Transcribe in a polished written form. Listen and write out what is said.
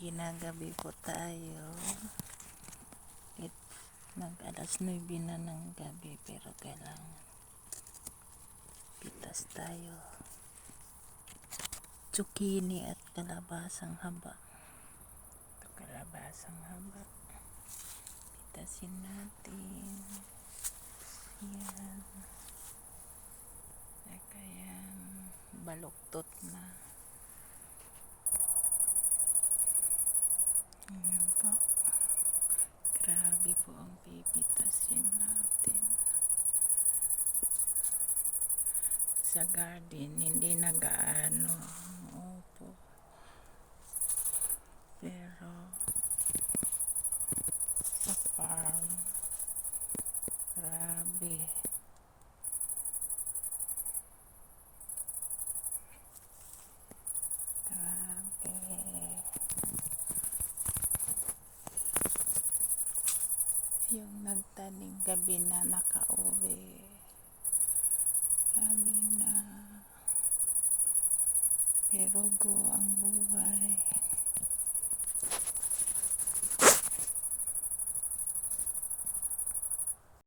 ginagabi po tayo. Mag-alas 9 na ng gabi pero kailangan pitas tayo. Zucchini at kalabasang haba. Ito kalabasang haba. Pitasin natin. Yan. Kaya baluktot na. Ayan po. Grabe po ang pipitasin natin. Sa garden, hindi nagaano. Opo. Pero sa farm, grabe. Grabe. Yung nagtanim gabi na nakauwi. Sabi na, pero go ang buhay.